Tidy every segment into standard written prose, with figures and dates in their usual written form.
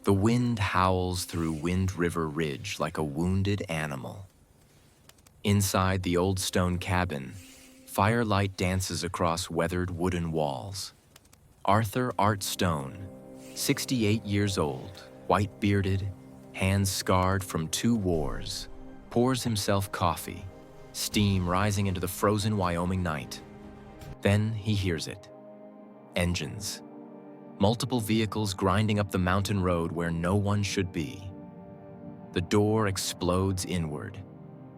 The wind howls through Wind River Ridge like a wounded animal. Inside the old stone cabin, firelight dances across weathered wooden walls. Art Stone, 68 years old, white-bearded, hands scarred from 2 wars, pours himself coffee, steam rising into the frozen Wyoming night. Then he hears it. Engines. Multiple vehicles grinding up the mountain road where no one should be. The door explodes inward.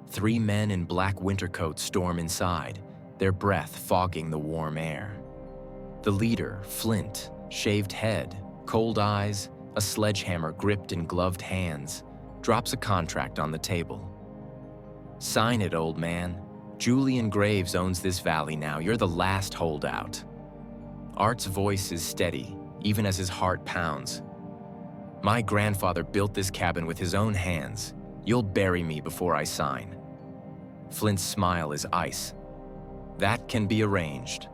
3 men in black winter coats storm inside, their breath fogging the warm air. The leader, Flint, shaved head, cold eyes, a sledgehammer gripped in gloved hands, drops a contract on the table. "Sign it, old man. Julian Graves owns this valley now. You're the last holdout." Art's voice is steady, even as his heart pounds. "My grandfather built this cabin with his own hands. You'll bury me before I sign." Flint's smile is ice. "That can be arranged."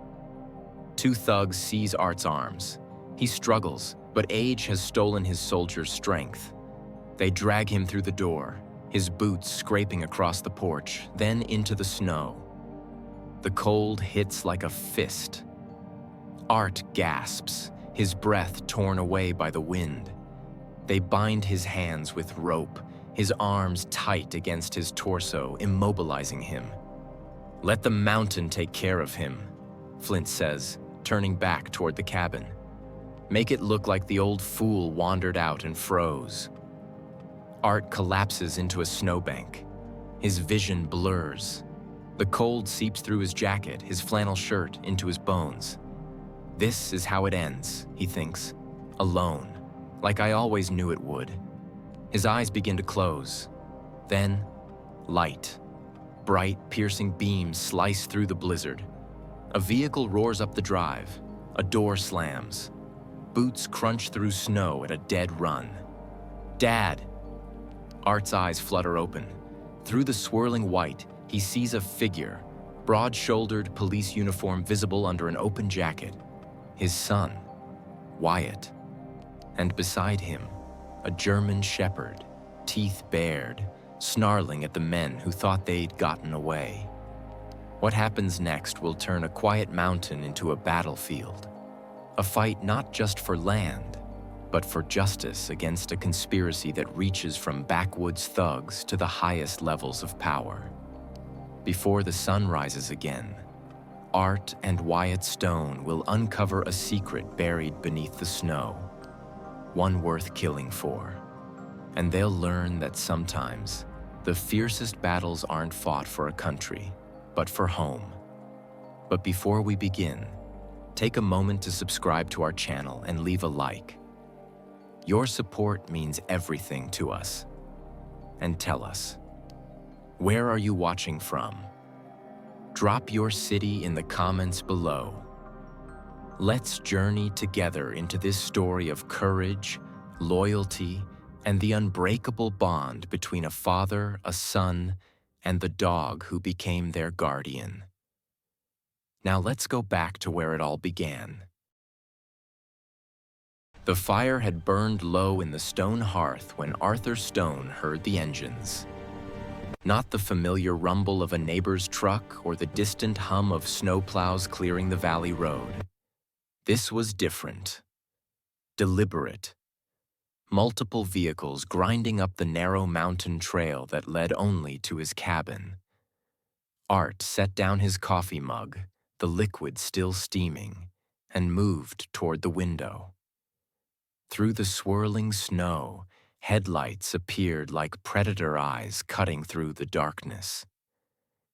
2 thugs seize Art's arms. He struggles, but age has stolen his soldier's strength. They drag him through the door, his boots scraping across the porch, then into the snow. The cold hits like a fist. Art gasps, his breath torn away by the wind. They bind his hands with rope, his arms tight against his torso, immobilizing him. "Let the mountain take care of him," Flint says, turning back toward the cabin. "Make it look like the old fool wandered out and froze." Art collapses into a snowbank. His vision blurs. The cold seeps through his jacket, his flannel shirt, into his bones. This is how it ends, he thinks, alone, like I always knew it would. His eyes begin to close. Then, light. Bright, piercing beams slice through the blizzard. A vehicle roars up the drive. A door slams. Boots crunch through snow at a dead run. "Dad!" Art's eyes flutter open. Through the swirling white, he sees a figure, broad-shouldered police uniform visible under an open jacket. His son, Wyatt. And beside him, a German shepherd, teeth bared, snarling at the men who thought they'd gotten away. What happens next will turn a quiet mountain into a battlefield. A fight not just for land, but for justice against a conspiracy that reaches from backwoods thugs to the highest levels of power. Before the sun rises again, Art and Wyatt Stone will uncover a secret buried beneath the snow, one worth killing for. And they'll learn that sometimes the fiercest battles aren't fought for a country, but for home. But before we begin, take a moment to subscribe to our channel and leave a like. Your support means everything to us. And tell us, where are you watching from? Drop your city in the comments below. Let's journey together into this story of courage, loyalty, and the unbreakable bond between a father, a son, and the dog who became their guardian. Now let's go back to where it all began. The fire had burned low in the stone hearth when Arthur Stone heard the engines. Not the familiar rumble of a neighbor's truck or the distant hum of snowplows clearing the valley road. This was different. Deliberate. Multiple vehicles grinding up the narrow mountain trail that led only to his cabin. Art set down his coffee mug, the liquid still steaming, and moved toward the window. Through the swirling snow, headlights appeared like predator eyes cutting through the darkness.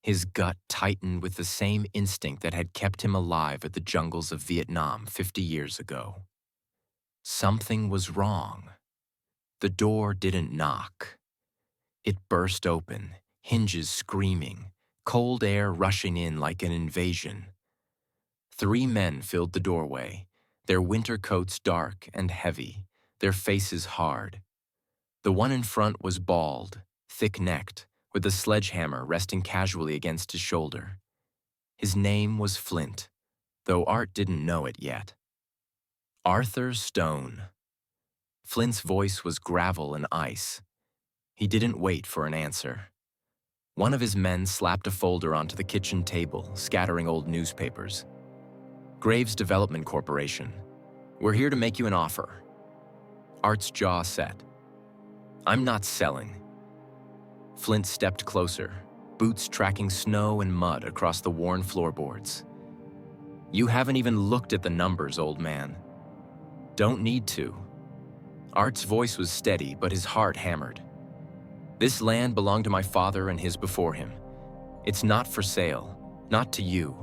His gut tightened with the same instinct that had kept him alive at the jungles of Vietnam 50 years ago. Something was wrong. The door didn't knock. It burst open, hinges screaming, cold air rushing in like an invasion. 3 men filled the doorway, their winter coats dark and heavy, their faces hard. The one in front was bald, thick-necked, with a sledgehammer resting casually against his shoulder. His name was Flint, though Art didn't know it yet. Arthur Stone. Flint's voice was gravel and ice. He didn't wait for an answer. One of his men slapped a folder onto the kitchen table, scattering old newspapers. Graves Development Corporation. We're here to make you an offer. Art's jaw set. I'm not selling. Flint stepped closer, boots tracking snow and mud across the worn floorboards. You haven't even looked at the numbers, old man. Don't need to. Art's voice was steady, but his heart hammered. This land belonged to my father and his before him. It's not for sale, not to you,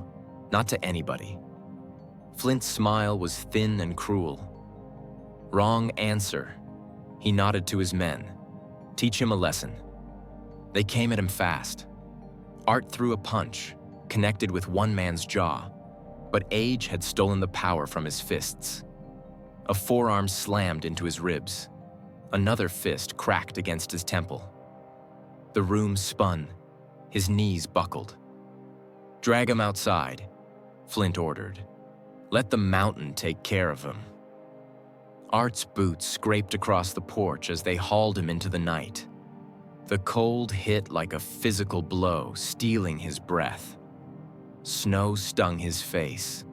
not to anybody. Flint's smile was thin and cruel. Wrong answer. He nodded to his men. Teach him a lesson. They came at him fast. Art threw a punch, connected with one man's jaw, but age had stolen the power from his fists. A forearm slammed into his ribs. Another fist cracked against his temple. The room spun. His knees buckled. Drag him outside, Flint ordered. Let the mountain take care of him. Art's boots scraped across the porch as they hauled him into the night. The cold hit like a physical blow, stealing his breath. Snow stung his face.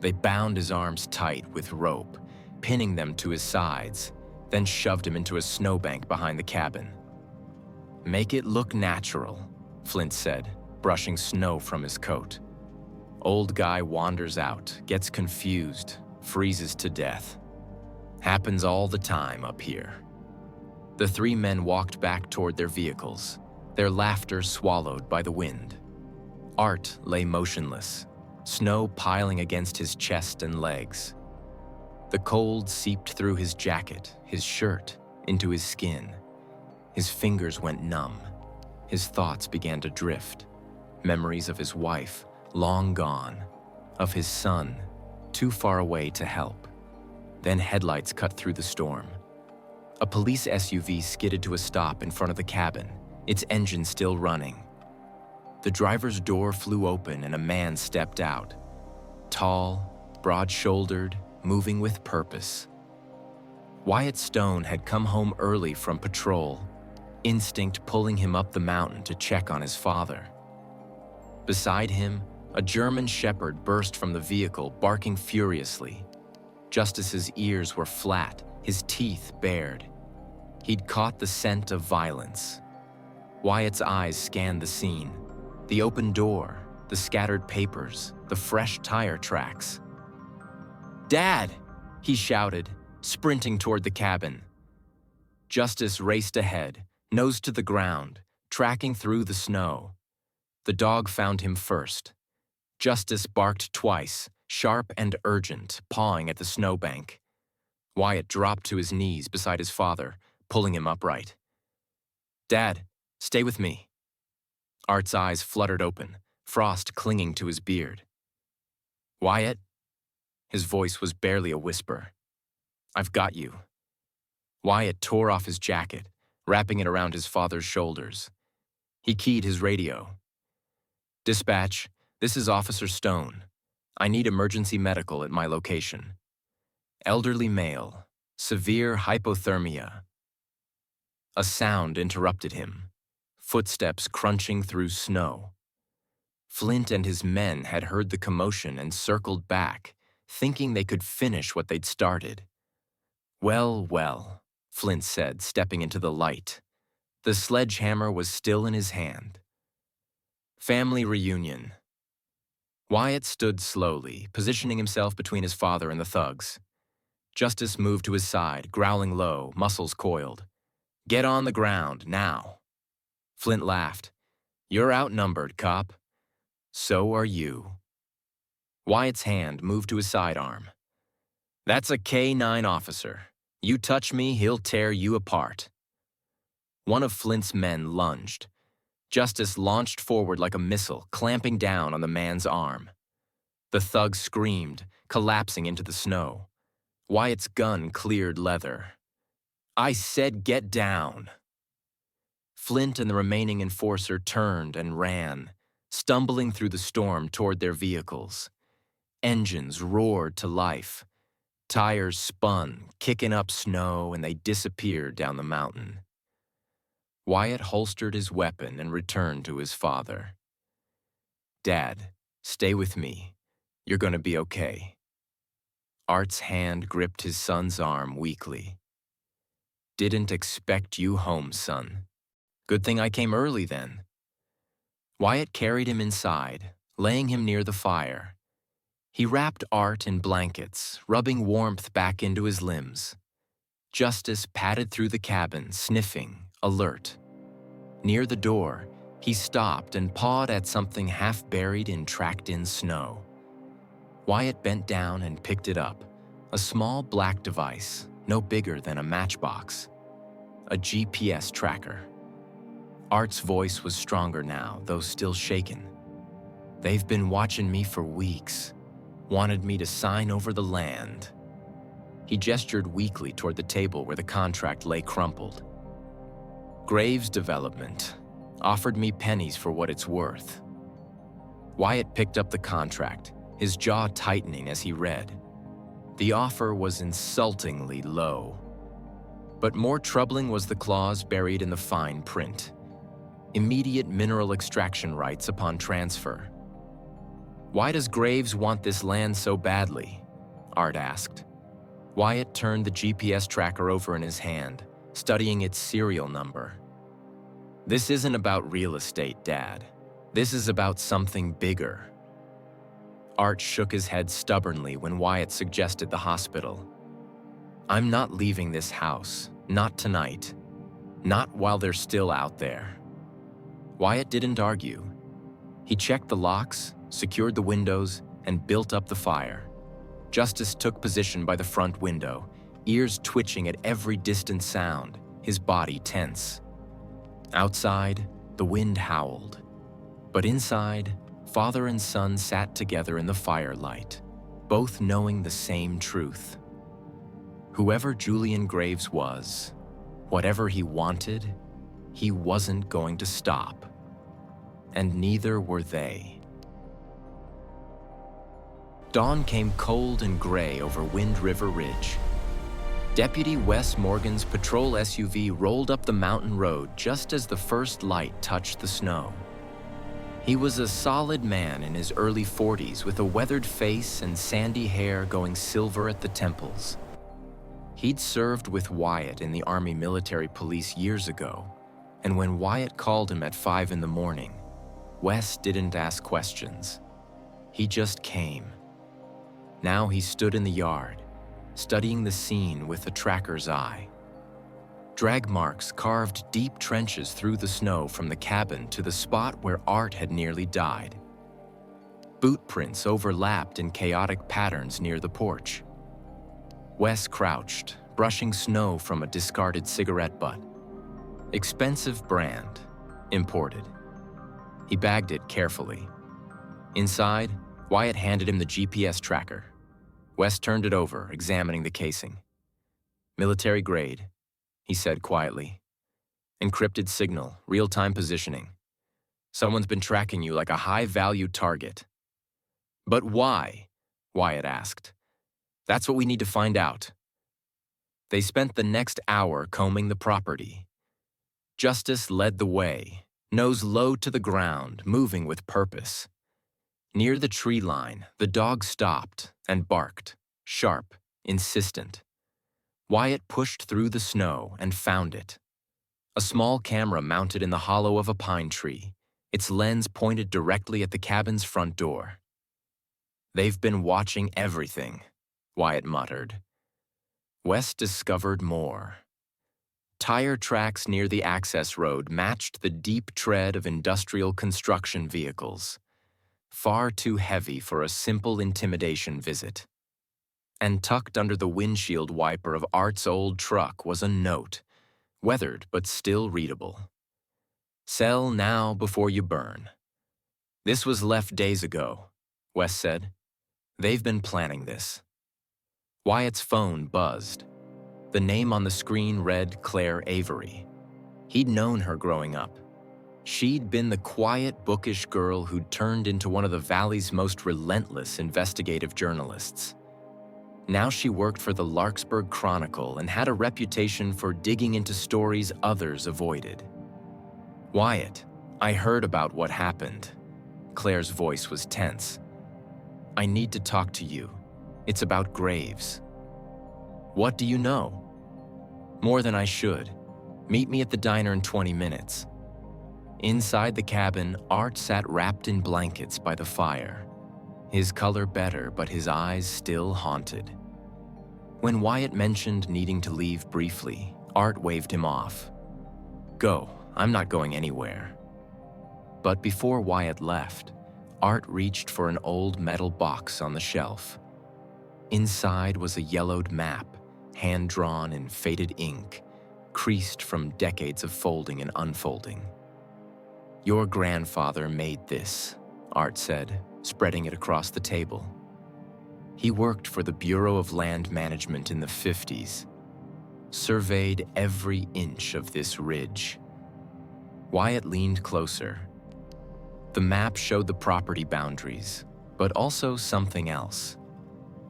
They bound his arms tight with rope, pinning them to his sides, then shoved him into a snowbank behind the cabin. Make it look natural, Flint said, brushing snow from his coat. Old guy wanders out, gets confused, freezes to death. Happens all the time up here. The three men walked back toward their vehicles, their laughter swallowed by the wind. Art lay motionless, snow piling against his chest and legs. The cold seeped through his jacket, his shirt, into his skin. His fingers went numb. His thoughts began to drift. Memories of his wife, long gone, of his son, too far away to help. Then headlights cut through the storm. A police SUV skidded to a stop in front of the cabin, its engine still running. The driver's door flew open and a man stepped out. Tall, broad-shouldered, moving with purpose. Wyatt Stone had come home early from patrol, instinct pulling him up the mountain to check on his father. Beside him, a German shepherd burst from the vehicle, barking furiously. Justice's ears were flat, his teeth bared. He'd caught the scent of violence. Wyatt's eyes scanned the scene. The open door, the scattered papers, the fresh tire tracks. "Dad!" he shouted, sprinting toward the cabin. Justice raced ahead, nose to the ground, tracking through the snow. The dog found him first. Justice barked twice, sharp and urgent, pawing at the snowbank. Wyatt dropped to his knees beside his father, pulling him upright. "Dad, stay with me." Art's eyes fluttered open, frost clinging to his beard. "Wyatt?" His voice was barely a whisper. "I've got you." Wyatt tore off his jacket, wrapping it around his father's shoulders. He keyed his radio. "Dispatch, this is Officer Stone. I need emergency medical at my location. Elderly male, severe hypothermia." A sound interrupted him, footsteps crunching through snow. Flint and his men had heard the commotion and circled back, thinking they could finish what they'd started. "Well, well," Flint said, stepping into the light. The sledgehammer was still in his hand. Family reunion. Wyatt stood slowly, positioning himself between his father and the thugs. Justice moved to his side, growling low, muscles coiled. "Get on the ground, now." Flint laughed. "You're outnumbered, cop." "So are you." Wyatt's hand moved to his sidearm. "That's a K-9 officer. You touch me, he'll tear you apart." One of Flint's men lunged. Justice launched forward like a missile, clamping down on the man's arm. The thug screamed, collapsing into the snow. Wyatt's gun cleared leather. "I said get down." Flint and the remaining enforcer turned and ran, stumbling through the storm toward their vehicles. Engines roared to life. Tires spun, kicking up snow, and they disappeared down the mountain. Wyatt holstered his weapon and returned to his father. "Dad, stay with me. You're going to be okay." Art's hand gripped his son's arm weakly. "Didn't expect you home, son. Good thing I came early then." Wyatt carried him inside, laying him near the fire. He wrapped Art in blankets, rubbing warmth back into his limbs. Justice padded through the cabin, sniffing, alert. Near the door, he stopped and pawed at something half buried in tracked-in snow. Wyatt bent down and picked it up, a small black device, no bigger than a matchbox. A GPS tracker. Art's voice was stronger now, though still shaken. "They've been watching me for weeks. Wanted me to sign over the land." He gestured weakly toward the table where the contract lay crumpled. "Graves Development offered me pennies for what it's worth." Wyatt picked up the contract, his jaw tightening as he read. The offer was insultingly low. But more troubling was the clause buried in the fine print. Immediate mineral extraction rights upon transfer. "Why does Graves want this land so badly?" Art asked. Wyatt turned the GPS tracker over in his hand, studying its serial number. "This isn't about real estate, Dad. This is about something bigger." Art shook his head stubbornly when Wyatt suggested the hospital. "I'm not leaving this house, not tonight. Not while they're still out there." Wyatt didn't argue. He checked the locks, secured the windows, and built up the fire. Justice took position by the front window, ears twitching at every distant sound, his body tense. Outside, the wind howled. But inside, father and son sat together in the firelight, both knowing the same truth. Whoever Julian Graves was, whatever he wanted, he wasn't going to stop. And neither were they. Dawn came cold and gray over Wind River Ridge. Deputy Wes Morgan's patrol SUV rolled up the mountain road just as the first light touched the snow. He was a solid man in his early 40s with a weathered face and sandy hair going silver at the temples. He'd served with Wyatt in the Army Military Police years ago, and when Wyatt called him at 5 in the morning, Wes didn't ask questions. He just came. Now he stood in the yard, studying the scene with a tracker's eye. Drag marks carved deep trenches through the snow from the cabin to the spot where Art had nearly died. Boot prints overlapped in chaotic patterns near the porch. Wes crouched, brushing snow from a discarded cigarette butt. Expensive brand, imported. He bagged it carefully. Inside, Wyatt handed him the GPS tracker. Wes turned it over, examining the casing. "Military grade," he said quietly. "Encrypted signal, real-time positioning. Someone's been tracking you like a high-value target." "But why?" Wyatt asked. "That's what we need to find out." They spent the next hour combing the property. Justice led the way, nose low to the ground, moving with purpose. Near the tree line, the dog stopped and barked, sharp, insistent. Wyatt pushed through the snow and found it. A small camera mounted in the hollow of a pine tree, its lens pointed directly at the cabin's front door. "They've been watching everything," Wyatt muttered. Wes discovered more. Tire tracks near the access road matched the deep tread of industrial construction vehicles. Far too heavy for a simple intimidation visit. And tucked under the windshield wiper of Art's old truck was a note, weathered but still readable. "Sell now before you burn." "This was left days ago," Wes said. "They've been planning this." Wyatt's phone buzzed. The name on the screen read Claire Avery. He'd known her growing up. She'd been the quiet, bookish girl who'd turned into one of the Valley's most relentless investigative journalists. Now she worked for the Larkspur Chronicle and had a reputation for digging into stories others avoided. "Wyatt, I heard about what happened." Claire's voice was tense. "I need to talk to you. It's about Graves." "What do you know?" "More than I should. Meet me at the diner in 20 minutes. Inside the cabin, Art sat wrapped in blankets by the fire. His color better, but his eyes still haunted. When Wyatt mentioned needing to leave briefly, Art waved him off. "Go, I'm not going anywhere." But before Wyatt left, Art reached for an old metal box on the shelf. Inside was a yellowed map, hand-drawn in faded ink, creased from decades of folding and unfolding. "Your grandfather made this," Art said, spreading it across the table. "He worked for the Bureau of Land Management in the 50s, surveyed every inch of this ridge." Wyatt leaned closer. The map showed the property boundaries, but also something else.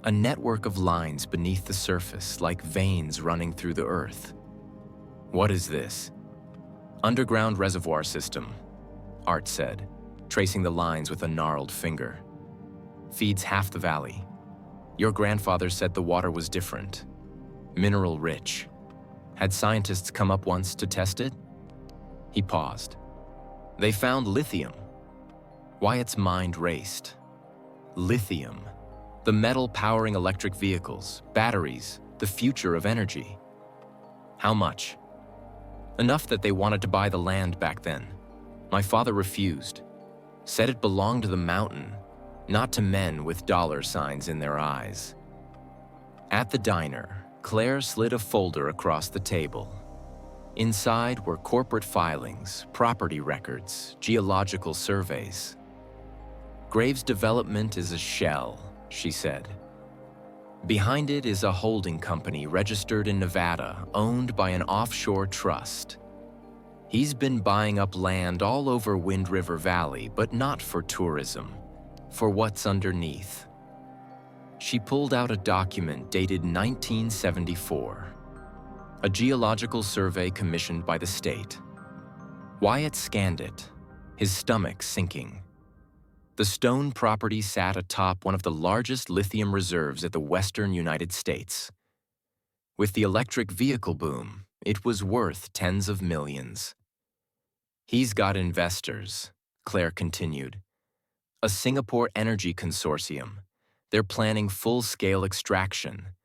A network of lines beneath the surface, like veins running through the earth. "What is this?" "Underground reservoir system," Art said, tracing the lines with a gnarled finger. "Feeds half the valley. Your grandfather said the water was different, mineral-rich. Had scientists come up once to test it?" He paused. "They found lithium." Wyatt's mind raced. Lithium, the metal powering electric vehicles, batteries, the future of energy. "How much?" "Enough that they wanted to buy the land back then. My father refused. Said it belonged to the mountain, not to men with dollar signs in their eyes." At the diner, Claire slid a folder across the table. Inside were corporate filings, property records, geological surveys. "Graves Development is a shell," she said. "Behind it is a holding company registered in Nevada, owned by an offshore trust. He's been buying up land all over Wind River Valley, but not for tourism, for what's underneath." She pulled out a document dated 1974, a geological survey commissioned by the state. Wyatt scanned it, his stomach sinking. The Stone property sat atop one of the largest lithium reserves at the western United States. With the electric vehicle boom, it was worth tens of millions. "He's got investors," Claire continued. "A Singapore energy consortium. They're planning full-scale extraction,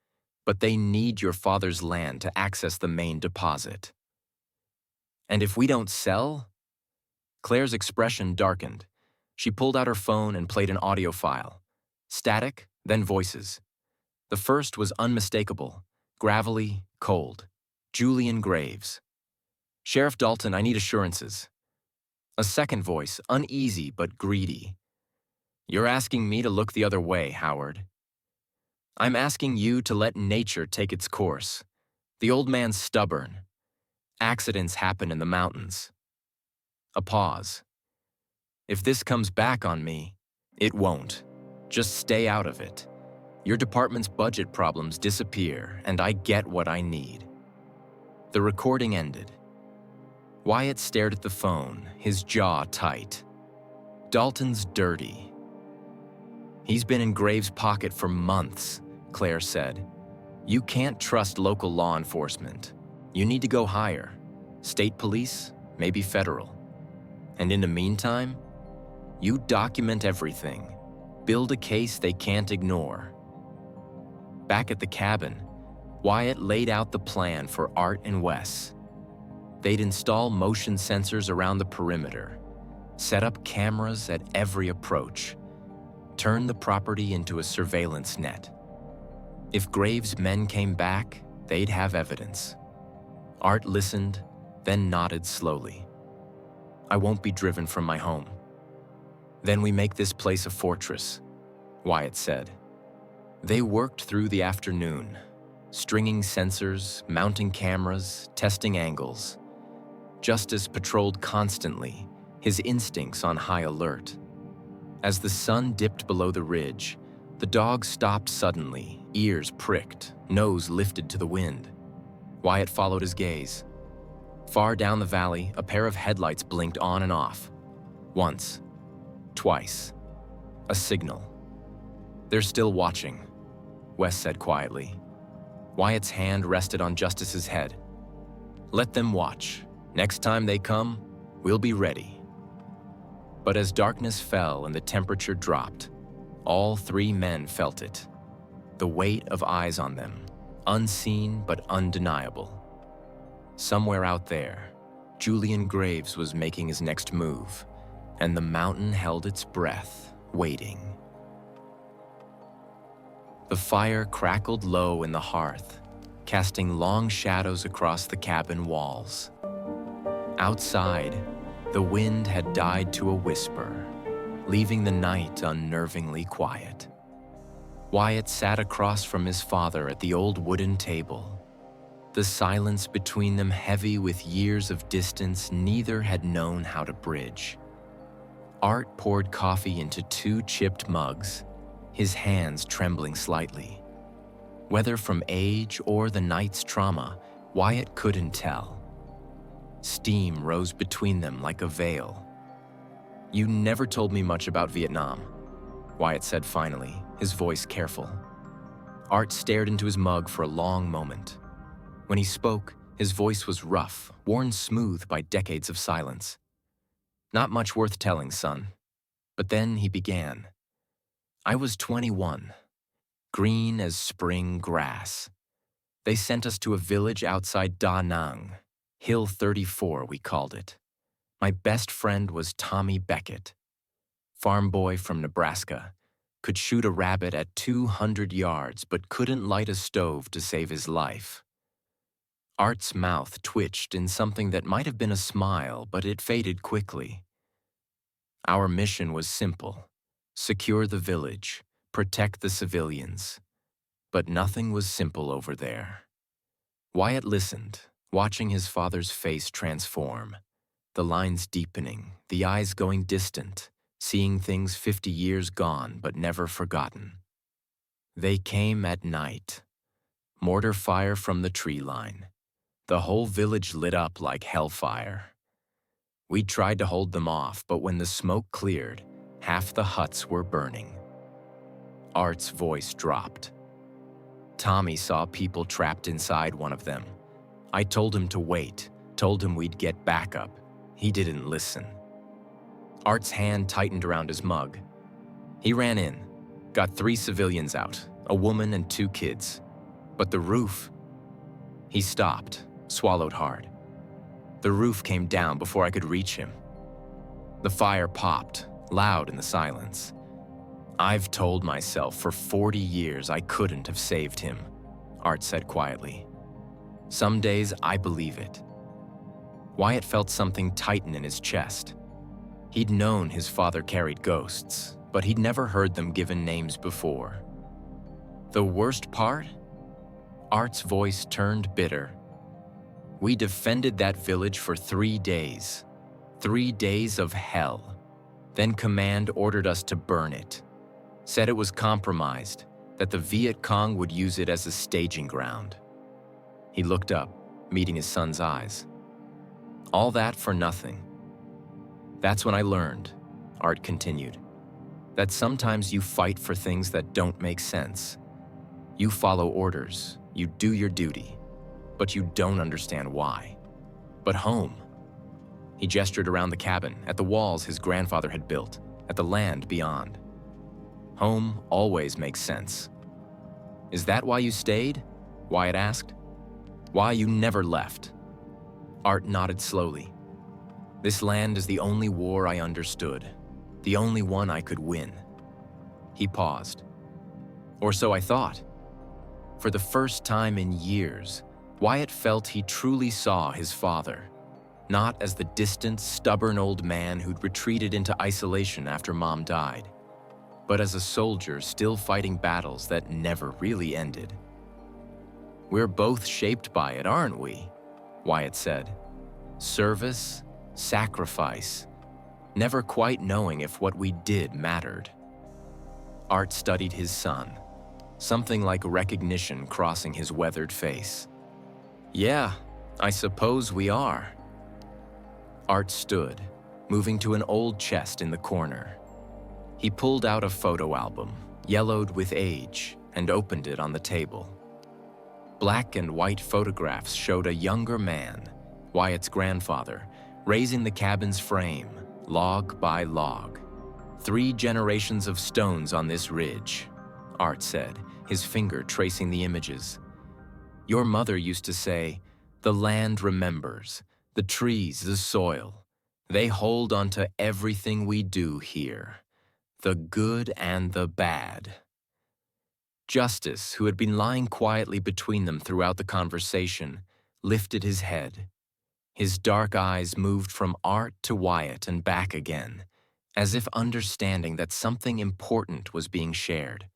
but they need your father's land to access the main deposit." "And if we don't sell?" Claire's expression darkened. She pulled out her phone and played an audio file. Static, then voices. The first was unmistakable, gravelly, cold. Julian Graves. "Sheriff Dalton, I need assurances." A second voice, uneasy but greedy. "You're asking me to look the other way, Howard. I'm asking you to let nature take its course. The old man's stubborn. Accidents happen in the mountains." A pause. "If this comes back on me," "It won't. Just stay out of it. Your department's budget problems disappear, and I get what I need." The recording ended. Wyatt stared at the phone, his jaw tight. "Dalton's dirty." "He's been in Graves' pocket for months," Claire said. "You can't trust local law enforcement. You need to go higher. State police, maybe federal. And in the meantime, you document everything. Build a case they can't ignore." Back at the cabin, Wyatt laid out the plan for Art and Wes. They'd install motion sensors around the perimeter, set up cameras at every approach, turn the property into a surveillance net. If Graves' men came back, they'd have evidence. Art listened, then nodded slowly. "I won't be driven from my home." "Then we make this place a fortress," Wyatt said. They worked through the afternoon, stringing sensors, mounting cameras, testing angles. Justice patrolled constantly, his instincts on high alert. As the sun dipped below the ridge, The dog stopped suddenly, ears pricked, nose lifted to the wind. Wyatt followed his gaze. Far down the valley, a pair of headlights blinked on and off. Once. Twice. A signal. "They're still watching," Wes said quietly. Wyatt's hand rested on Justice's head. "Let them watch. Next time they come, we'll be ready." But as darkness fell and the temperature dropped, all three men felt it. The weight of eyes on them, unseen but undeniable. Somewhere out there, Julian Graves was making his next move, and the mountain held its breath, waiting. The fire crackled low in the hearth, casting long shadows across the cabin walls. Outside, the wind had died to a whisper, leaving the night unnervingly quiet. Wyatt sat across from his father at the old wooden table, the silence between them heavy with years of distance neither had known how to bridge. Art poured coffee into 2 chipped mugs, his hands trembling slightly. Whether from age or the night's trauma, Wyatt couldn't tell. Steam rose between them like a veil. "You never told me much about Vietnam," Wyatt said finally, his voice careful. Art stared into his mug for a long moment. When he spoke, his voice was rough, worn smooth by decades of silence. "Not much worth telling, son." But then he began. "I was 21, green as spring grass. They sent us to a village outside Da Nang, Hill 34 we called it. My best friend was Tommy Beckett, farm boy from Nebraska, could shoot a rabbit at 200 yards but couldn't light a stove to save his life." Art's mouth twitched in something that might have been a smile, but it faded quickly. "Our mission was simple. Secure the village, protect the civilians. But nothing was simple over there." Wyatt listened, watching his father's face transform, the lines deepening, the eyes going distant, seeing things 50 years gone but never forgotten. They came at night. Mortar fire from the tree line. The whole village lit up like hellfire. We tried to hold them off, but when the smoke cleared, half the huts were burning. Art's voice dropped. "Tommy saw people trapped inside one of them. I told him to wait, told him we'd get backup. He didn't listen." Art's hand tightened around his mug. "He ran in, got 3 civilians out, a woman and 2 kids. But the roof..." He stopped, swallowed hard. "The roof came down before I could reach him." The fire popped, loud in the silence. "I've told myself for 40 years I couldn't have saved him," Art said quietly. "Some days I believe it." Wyatt felt something tighten in his chest. He'd known his father carried ghosts, but he'd never heard them given names before. "The worst part?" Art's voice turned bitter. "We defended that village for 3 days. 3 days of hell. Then command ordered us to burn it. Said it was compromised, that the Viet Cong would use it as a staging ground." He looked up, meeting his son's eyes. "All that for nothing." "That's when I learned," Art continued, "that sometimes you fight for things that don't make sense. You follow orders, you do your duty, but you don't understand why. But home." He gestured around the cabin, at the walls his grandfather had built, at the land beyond. "Home always makes sense." "Is that why you stayed?" Wyatt asked. "Why you never left?" Art nodded slowly. "This land is the only war I understood, the only one I could win." He paused. "Or so I thought." For the first time in years, Wyatt felt he truly saw his father, not as the distant, stubborn old man who'd retreated into isolation after Mom died, but as a soldier still fighting battles that never really ended. "We're both shaped by it, aren't we?" Wyatt said. "Service, sacrifice, never quite knowing if what we did mattered." Art studied his son, something like recognition crossing his weathered face. "Yeah, I suppose we are." Art stood, moving to an old chest in the corner. He pulled out a photo album, yellowed with age, and opened it on the table. Black and white photographs showed a younger man, Wyatt's grandfather, raising the cabin's frame, log by log. 3 generations of Stones on this ridge, Art said, his finger tracing the images. "Your mother used to say, 'The land remembers, the trees, the soil. They hold onto everything we do here, the good and the bad.'" Justice, who had been lying quietly between them throughout the conversation, lifted his head. His dark eyes moved from Art to Wyatt and back again, as if understanding that something important was being shared.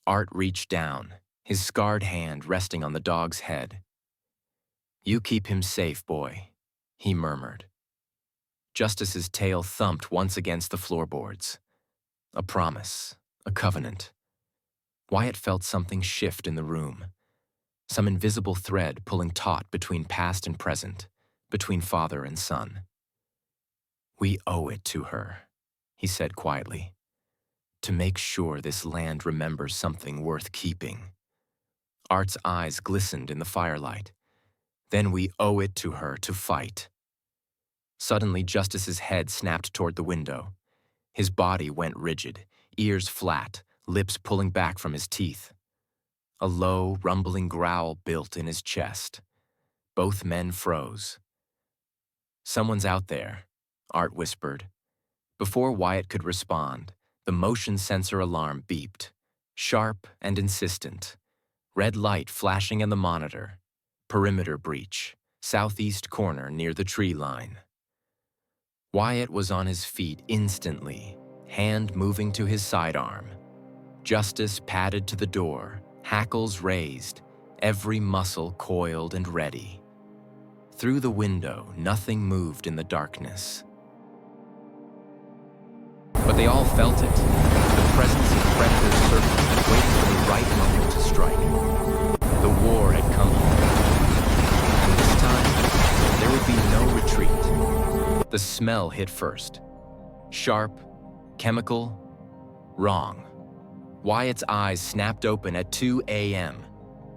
Art reached down, his scarred hand resting on the dog's head. "You keep him safe, boy," he murmured. Justice's tail thumped once against the floorboards. A promise, a covenant. Wyatt felt something shift in the room, some invisible thread pulling taut between past and present, between father and son. "We owe it to her," he said quietly, "to make sure this land remembers something worth keeping." Art's eyes glistened in the firelight. "Then we owe it to her to fight." Suddenly, Justice's head snapped toward the window. His body went rigid, ears flat, lips pulling back from his teeth. A low, rumbling growl built in his chest. Both men froze. "Someone's out there," Art whispered. Before Wyatt could respond, the motion sensor alarm beeped, sharp and insistent. Red light flashing in the monitor. Perimeter breach, southeast corner near the tree line. Wyatt was on his feet instantly, hand moving to his sidearm. Justice padded to the door, hackles raised, every muscle coiled and ready. Through the window, nothing moved in the darkness. But they all felt it, the presence of predators circling, waiting for the right moment to strike. The war had come here. And this time, there would be no retreat. The smell hit first. Sharp, chemical, wrong. Wyatt's eyes snapped open at 2 a.m.,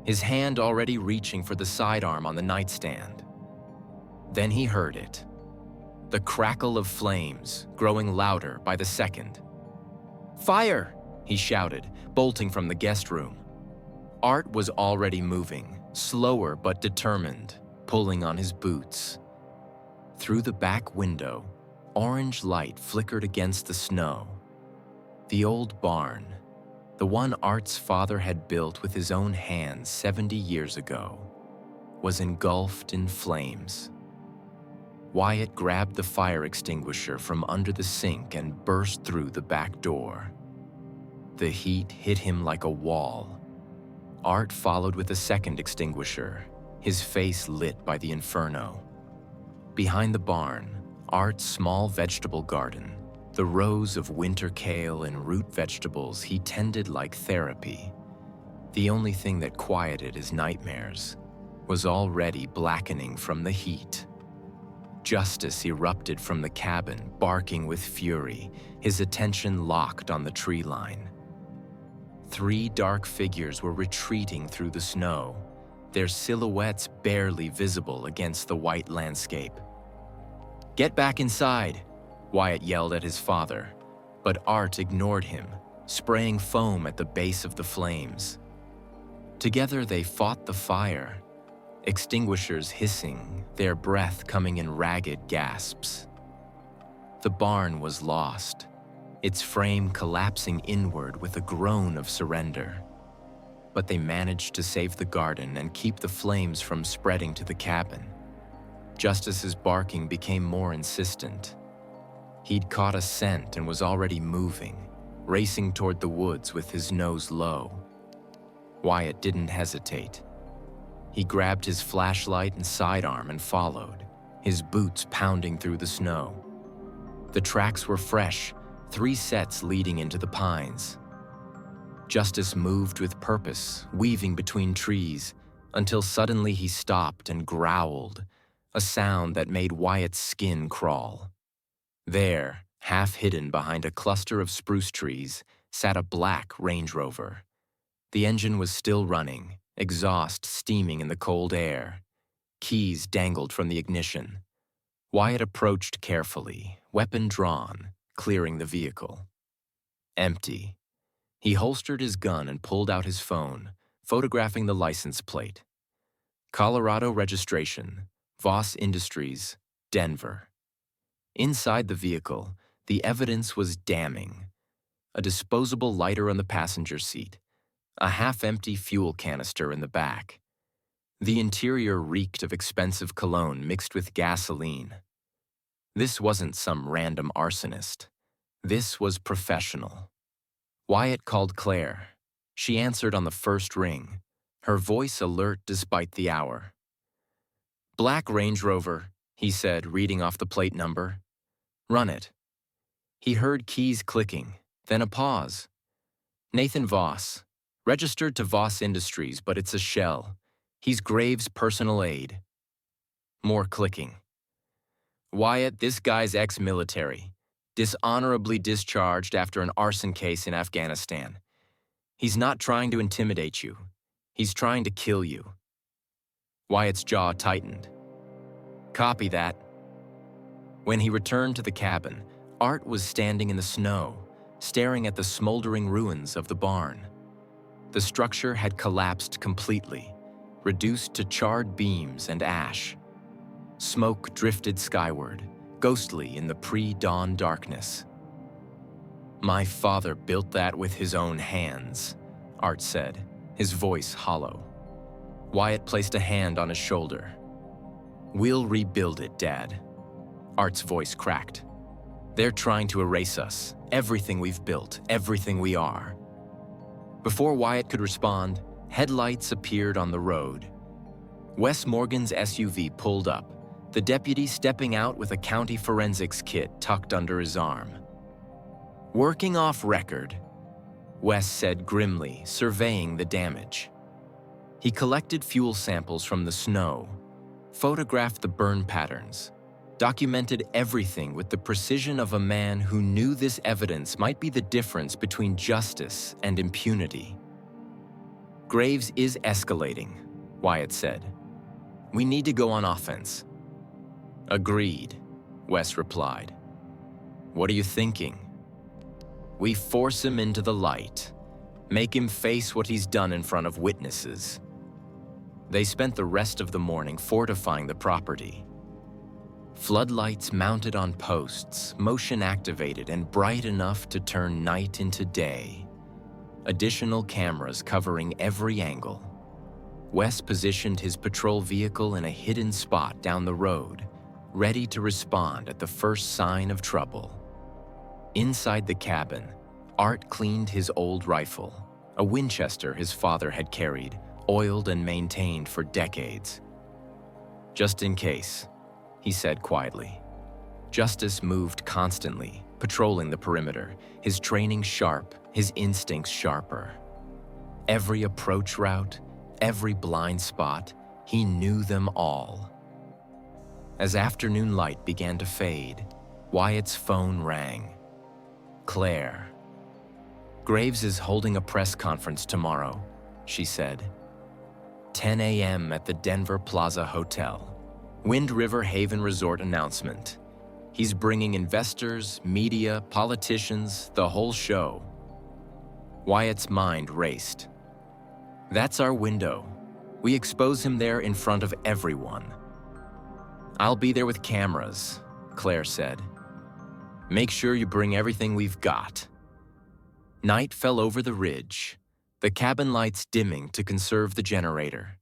his hand already reaching for the sidearm on the nightstand. Then he heard it. The crackle of flames, growing louder by the second. "Fire!" he shouted, bolting from the guest room. Art was already moving, slower but determined, pulling on his boots. Through the back window, orange light flickered against the snow. The old barn, the one Art's father had built with his own hands 70 years ago, was engulfed in flames. Wyatt grabbed the fire extinguisher from under the sink and burst through the back door. The heat hit him like a wall. Art followed with a second extinguisher, his face lit by the inferno. Behind the barn, Art's small vegetable garden, the rows of winter kale and root vegetables he tended like therapy. The only thing that quieted his nightmares was already blackening from the heat. Justice erupted from the cabin, barking with fury, his attention locked on the tree line. 3 dark figures were retreating through the snow, their silhouettes barely visible against the white landscape. "Get back inside," Wyatt yelled at his father, but Art ignored him, spraying foam at the base of the flames. Together they fought the fire, extinguishers hissing, their breath coming in ragged gasps. The barn was lost, its frame collapsing inward with a groan of surrender. But they managed to save the garden and keep the flames from spreading to the cabin. Justice's barking became more insistent. He'd caught a scent and was already moving, racing toward the woods with his nose low. Wyatt didn't hesitate. He grabbed his flashlight and sidearm and followed, his boots pounding through the snow. The tracks were fresh, 3 sets leading into the pines. Justice moved with purpose, weaving between trees, until suddenly he stopped and growled, a sound that made Wyatt's skin crawl. There, half hidden behind a cluster of spruce trees, sat a black Range Rover. The engine was still running, exhaust steaming in the cold air. Keys dangled from the ignition. Wyatt approached carefully, weapon drawn, clearing the vehicle. Empty. He holstered his gun and pulled out his phone, photographing the license plate. Colorado registration, Voss Industries, Denver. Inside the vehicle, the evidence was damning. A disposable lighter on the passenger seat, a half-empty fuel canister in the back. The interior reeked of expensive cologne mixed with gasoline. This wasn't some random arsonist. This was professional. Wyatt called Claire. She answered on the first ring, her voice alert despite the hour. "Black Range Rover," he said, reading off the plate number. "Run it." He heard keys clicking, then a pause. "Nathan Voss. Registered to Voss Industries, but it's a shell. He's Graves' personal aide." More clicking. "Wyatt, this guy's ex-military. Dishonorably discharged after an arson case in Afghanistan. He's not trying to intimidate you. He's trying to kill you." Wyatt's jaw tightened. "Copy that." When he returned to the cabin, Art was standing in the snow, staring at the smoldering ruins of the barn. The structure had collapsed completely, reduced to charred beams and ash. Smoke drifted skyward, ghostly in the pre-dawn darkness. "My father built that with his own hands," Art said, his voice hollow. Wyatt placed a hand on his shoulder. "We'll rebuild it, Dad." Art's voice cracked. "They're trying to erase us, everything we've built, everything we are." Before Wyatt could respond, headlights appeared on the road. Wes Morgan's SUV pulled up, the deputy stepping out with a county forensics kit tucked under his arm. "Working off record," Wes said grimly, surveying the damage. He collected fuel samples from the snow, photographed the burn patterns, documented everything with the precision of a man who knew this evidence might be the difference between justice and impunity. "Graves is escalating," Wyatt said. "We need to go on offense." "Agreed," Wes replied. "What are you thinking?" "We force him into the light, make him face what he's done in front of witnesses." They spent the rest of the morning fortifying the property. Floodlights mounted on posts, motion-activated and bright enough to turn night into day. Additional cameras covering every angle. Wes positioned his patrol vehicle in a hidden spot down the road, ready to respond at the first sign of trouble. Inside the cabin, Art cleaned his old rifle, a Winchester his father had carried, oiled and maintained for decades. "Just in case," he said quietly. Justice moved constantly, patrolling the perimeter, his training sharp, his instincts sharper. Every approach route, every blind spot, he knew them all. As afternoon light began to fade, Wyatt's phone rang. Claire. "Graves is holding a press conference tomorrow," she said. 10 a.m. at the Denver Plaza Hotel. Wind River Haven Resort announcement. He's bringing investors, media, politicians, the whole show. Wyatt's mind raced. "That's our window. We expose him there in front of everyone." "I'll be there with cameras," Claire said. "Make sure you bring everything we've got." Night fell over the ridge, the cabin lights dimming to conserve the generator.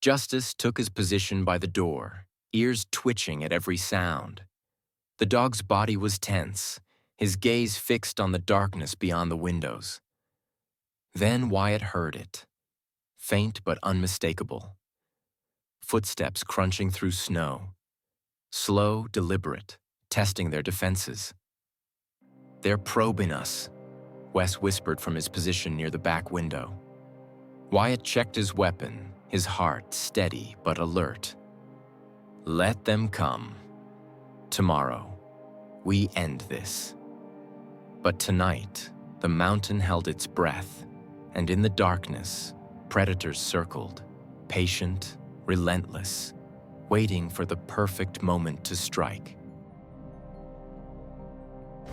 Justice took his position by the door, ears twitching at every sound. The dog's body was tense, his gaze fixed on the darkness beyond the windows. Then Wyatt heard it, faint but unmistakable. Footsteps crunching through snow. Slow, deliberate, testing their defenses. "They're probing us," Wes whispered from his position near the back window. Wyatt checked his weapon, his heart steady but alert. Let them come. Tomorrow, we end this. But tonight, the mountain held its breath, and in the darkness, predators circled, patient, relentless, waiting for the perfect moment to strike.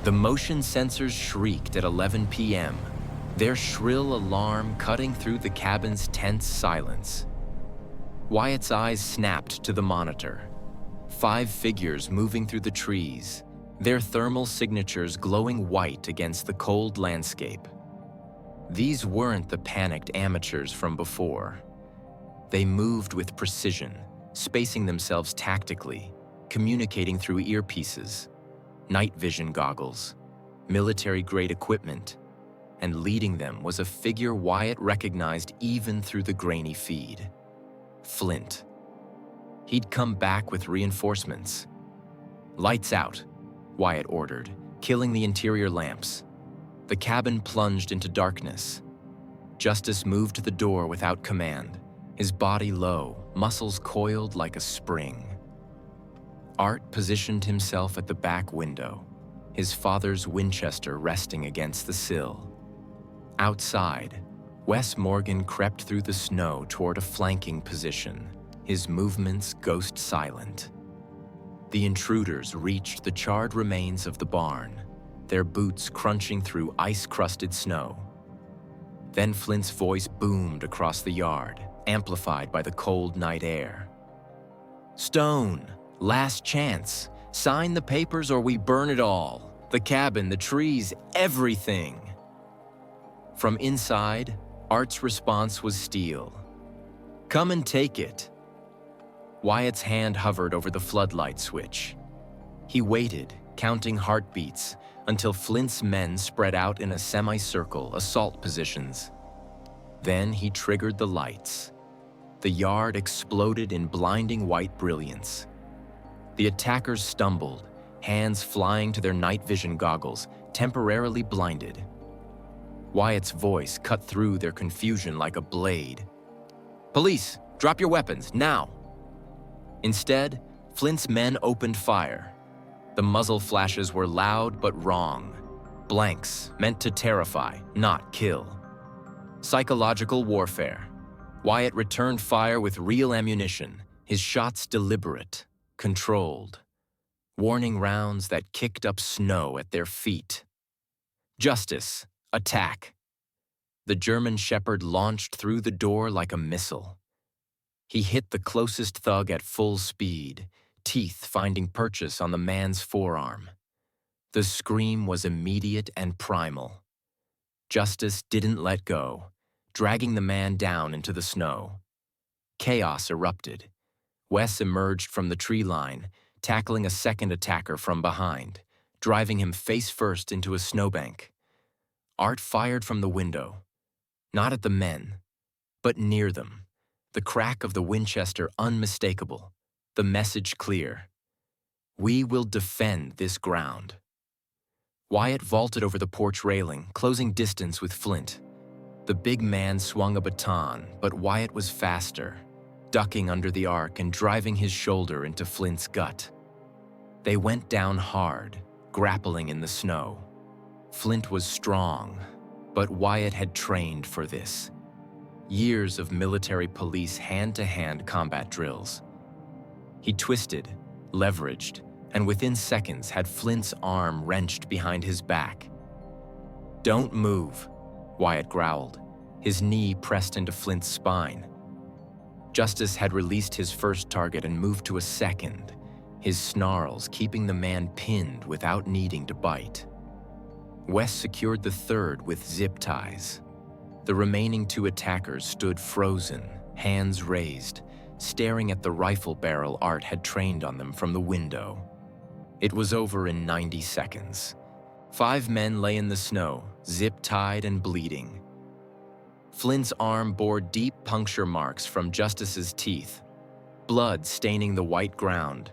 The motion sensors shrieked at 11 p.m., their shrill alarm cutting through the cabin's tense silence. Wyatt's eyes snapped to the monitor. 5 figures moving through the trees, their thermal signatures glowing white against the cold landscape. These weren't the panicked amateurs from before. They moved with precision, spacing themselves tactically, communicating through earpieces, night vision goggles, military-grade equipment, and leading them was a figure Wyatt recognized even through the grainy feed. Flint. He'd come back with reinforcements. Lights out, Wyatt ordered, killing the interior lamps. The cabin plunged into darkness. Justice moved to the door without command, his body low, muscles coiled like a spring. Art positioned himself at the back window, his father's Winchester resting against the sill. Outside, Wes Morgan crept through the snow toward a flanking position, his movements ghost silent. The intruders reached the charred remains of the barn, their boots crunching through ice-crusted snow. Then Flint's voice boomed across the yard, amplified by the cold night air. "Stone, last chance. Sign the papers or we burn it all. The cabin, the trees, everything." From inside, Art's response was steel. "Come and take it." Wyatt's hand hovered over the floodlight switch. He waited, counting heartbeats, until Flint's men spread out in a semicircle, assault positions. Then he triggered the lights. The yard exploded in blinding white brilliance. The attackers stumbled, hands flying to their night vision goggles, temporarily blinded. Wyatt's voice cut through their confusion like a blade. "Police, drop your weapons, now!" Instead, Flint's men opened fire. The muzzle flashes were loud but wrong. Blanks meant to terrify, not kill. Psychological warfare. Wyatt returned fire with real ammunition, his shots deliberate, controlled. Warning rounds that kicked up snow at their feet. Justice, attack. The German Shepherd launched through the door like a missile. He hit the closest thug at full speed, teeth finding purchase on the man's forearm. The scream was immediate and primal. Justice didn't let go, dragging the man down into the snow. Chaos erupted. Wes emerged from the tree line, tackling a second attacker from behind, driving him face first into a snowbank. Art fired from the window, not at the men, but near them. The crack of the Winchester unmistakable, the message clear. We will defend this ground. Wyatt vaulted over the porch railing, closing distance with Flint. The big man swung a baton, but Wyatt was faster, ducking under the arc and driving his shoulder into Flint's gut. They went down hard, grappling in the snow. Flint was strong, but Wyatt had trained for this. Years of military police hand-to-hand combat drills. He twisted, leveraged, and within seconds had Flint's arm wrenched behind his back. "Don't move," Wyatt growled, his knee pressed into Flint's spine. Justice had released his first target and moved to a second, his snarls keeping the man pinned without needing to bite. Wes secured the third with zip ties. The remaining 2 attackers stood frozen, hands raised, staring at the rifle barrel Art had trained on them from the window. It was over in 90 seconds. 5 men lay in the snow, zip-tied and bleeding. Flint's arm bore deep puncture marks from Justice's teeth, blood staining the white ground.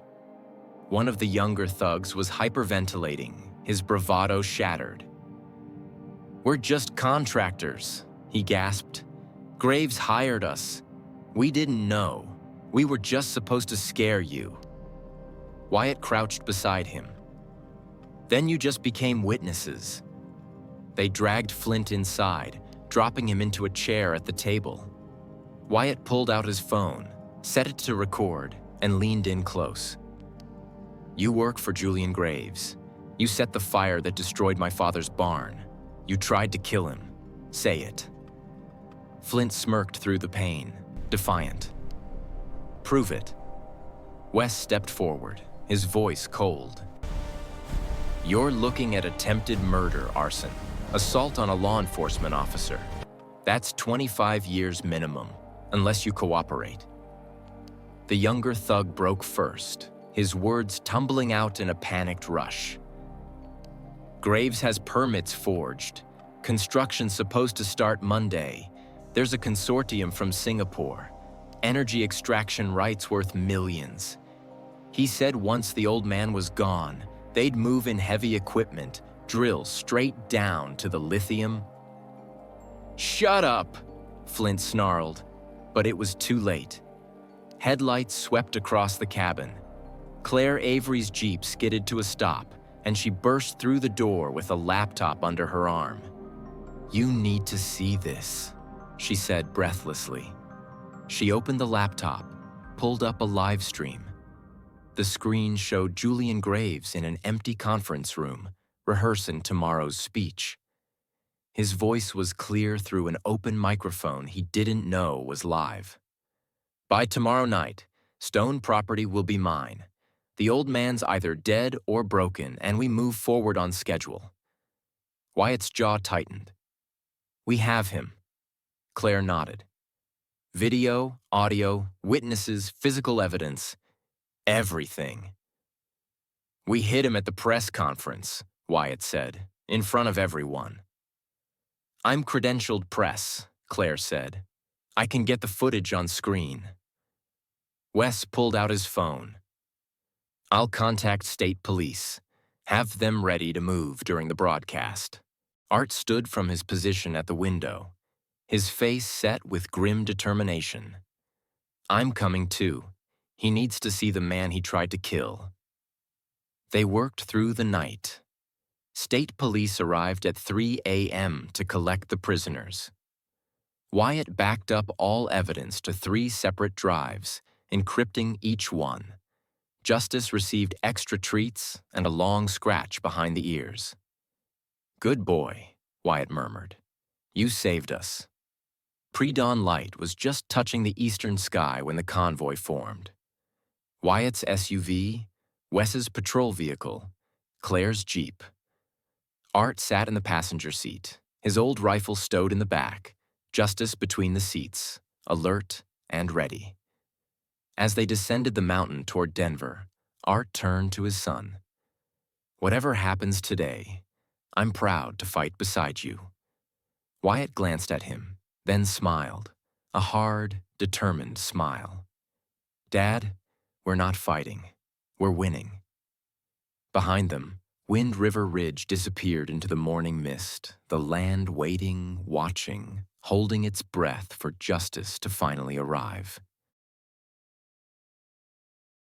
One of the younger thugs was hyperventilating, his bravado shattered. "We're just contractors," he gasped. "Graves hired us. We didn't know. We were just supposed to scare you." Wyatt crouched beside him. "Then you just became witnesses." They dragged Flint inside, dropping him into a chair at the table. Wyatt pulled out his phone, set it to record, and leaned in close. "You work for Julian Graves. You set the fire that destroyed my father's barn. You tried to kill him. Say it." Flint smirked through the pain, defiant. "Prove it." Wes stepped forward, his voice cold. "You're looking at attempted murder, arson, assault on a law enforcement officer. That's 25 years minimum, unless you cooperate." The younger thug broke first, his words tumbling out in a panicked rush. "Graves has permits forged. Construction's supposed to start Monday. There's a consortium from Singapore. Energy extraction rights worth millions. He said once the old man was gone, they'd move in heavy equipment, drill straight down to the lithium." "Shut up!" Flint snarled, but it was too late. Headlights swept across the cabin. Claire Avery's Jeep skidded to a stop, and she burst through the door with a laptop under her arm. "You need to see this," she said breathlessly. She opened the laptop, pulled up a live stream. The screen showed Julian Graves in an empty conference room, rehearsing tomorrow's speech. His voice was clear through an open microphone he didn't know was live. "By tomorrow night, Stone property will be mine. The old man's either dead or broken, and we move forward on schedule." Wyatt's jaw tightened. "We have him." Claire nodded. "Video, audio, witnesses, physical evidence, everything." "We hit him at the press conference," Wyatt said, "in front of everyone." "I'm credentialed press," Claire said. "I can get the footage on screen." Wes pulled out his phone. "I'll contact state police. Have them ready to move during the broadcast." Art stood from his position at the window, his face set with grim determination. "I'm coming too. He needs to see the man he tried to kill." They worked through the night. State police arrived at 3 a.m. to collect the prisoners. Wyatt backed up all evidence to 3 separate drives, encrypting each one. Justice received extra treats and a long scratch behind the ears. "Good boy," Wyatt murmured. "You saved us." Pre-dawn light was just touching the eastern sky when the convoy formed. Wyatt's SUV, Wes's patrol vehicle, Claire's Jeep. Art sat in the passenger seat, his old rifle stowed in the back, Justice between the seats, alert and ready. As they descended the mountain toward Denver, Art turned to his son. "Whatever happens today, I'm proud to fight beside you." Wyatt glanced at him, then smiled, a hard, determined smile. "Dad, we're not fighting. We're winning." Behind them, Wind River Ridge disappeared into the morning mist, the land waiting, watching, holding its breath for justice to finally arrive.